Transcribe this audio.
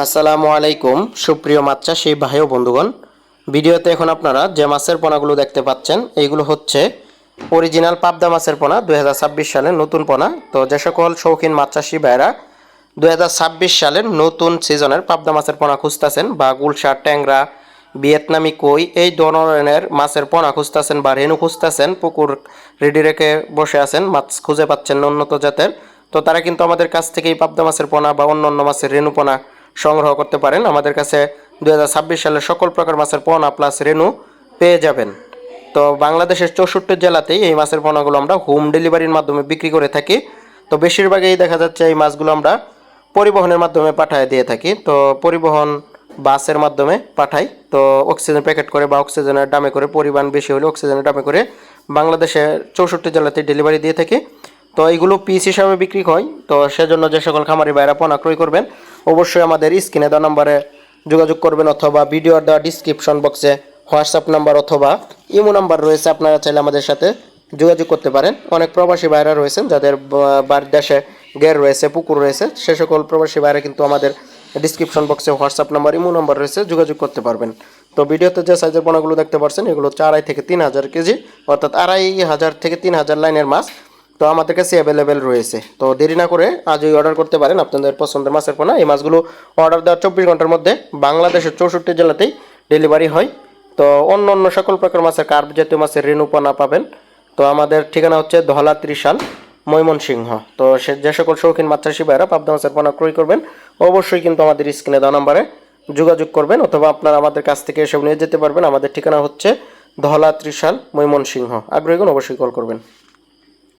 আসসালামু আলাইকুম সুপ্রিয় মাছ চাষী ভাই ও বন্ধুগণ। ভিডিওতে এখন আপনারা যে মাছের পোনাগুলো দেখতে পাচ্ছেন এইগুলো হচ্ছে অরিজিনাল পাবদা মাছের পোনা 2026 সালের নতুন পোনা। তো যে সকল শৌখিন মাছ চাষী ভাইরা 2026 সালের নতুন সিজনের পাবদা মাছের পোনা খুঁজতেছেন বা গুলশা ট্যাংরা ভিয়েতনামি কই এই ধরনের মাছের পোনা খুঁজতেছেন বা রেনু খুঁজতেছেন, পুকুর রেডি রেখে বসে আছেন, মাছ খুঁজে পাচ্ছেন না উন্নত জাতের, তো তারা কিন্তু আমাদের কাছ থেকে এই পাবদা মাছের পোনা বা অন্য অন্য মাছের রেনু পোনা সংগ্রহ করতে পারেন। আমাদের কাছে 2026 সালের সকল প্রকার মাছের পোনা প্লাস রেনু পেয়ে যাবেন। তো বাংলাদেশের 64 জেলাতেই এই মাছের পোনাগুলো আমরা হোম ডেলিভারির মাধ্যমে বিক্রি করে থাকি। তো বেশিরভাগই দেখা যাচ্ছে এই মাছগুলো আমরা পরিবহনের মাধ্যমে পাঠিয়ে দিয়ে থাকি। তো পরিবহন বাসের মাধ্যমে পাঠাই, তো অক্সিজেন প্যাকেট করে বা অক্সিজেনের দামে করে, পরিমাণ বেশি হলে অক্সিজেনের দামে করে বাংলাদেশের 64 জেলাতে ডেলিভারি দিয়ে থাকি। তো এইগুলো পিস হিসাবে বিক্রি হয়। তো সেজন্য যে সকল খামারি ভাইরা পোনা ক্রয় করবেন অবশ্যই আমাদের স্ক্রিনে দেওয়া নম্বরে যোগাযোগ করবেন, অথবা ভিডিওর দেওয়া ডিসক্রিপশন বক্সে হোয়াটসঅ্যাপ নাম্বার অথবা ইমো নাম্বার রয়েছে, আপনারা চাইলে আমাদের সাথে যোগাযোগ করতে পারেন। অনেক প্রবাসী ভাইরা রয়েছেন যাদের বাড়ির দেশে গের রয়েছে, পুকুর রয়েছে, সে সকল প্রবাসী ভাইরা কিন্তু আমাদের ডিসক্রিপশন বক্সে হোয়াটসঅ্যাপ নাম্বার ইমো নাম্বার রয়েছে, যোগাযোগ করতে পারবেন। তো ভিডিওতে যে সাইজের পোনাগুলো দেখতে পাচ্ছেন এগুলো হচ্ছে 2.5 থেকে 3,000 কেজি, অর্থাৎ 2,500 থেকে 3,000 লাইনের মাছ। তো আমাদের কাছে অ্যাভেলেবেল রয়েছে। তো দেরি না করে আজই অর্ডার করতে পারেন আপনাদের পছন্দের মাছের পোনা। এই মাছগুলো অর্ডার দেওয়ার 24 ঘন্টার মধ্যে বাংলাদেশের 64 জেলাতেই ডেলিভারি হয়। তো অন্য অন্য সকল প্রকার মাছের কার্প জাতীয় মাছের রেনু পোনা পাবেন। তো আমাদের ঠিকানা হচ্ছে ধলা ত্রিশাল, ময়মনসিংহ। তো যে সকল শৌখিন মাছ চাষী ভাইরা পাবদা মাছের পোনা ক্রয় করবেন অবশ্যই কিন্তু আমাদের স্ক্রিনে দেওয়া নাম্বারে যোগাযোগ করবেন, অথবা আপনারা আমাদের কাছ থেকে এসব নিয়ে যেতে পারবেন। আমাদের ঠিকানা হচ্ছে ধলা ত্রিশাল, ময়মনসিংহ। আগ্রহী অবশ্যই কল করবেন।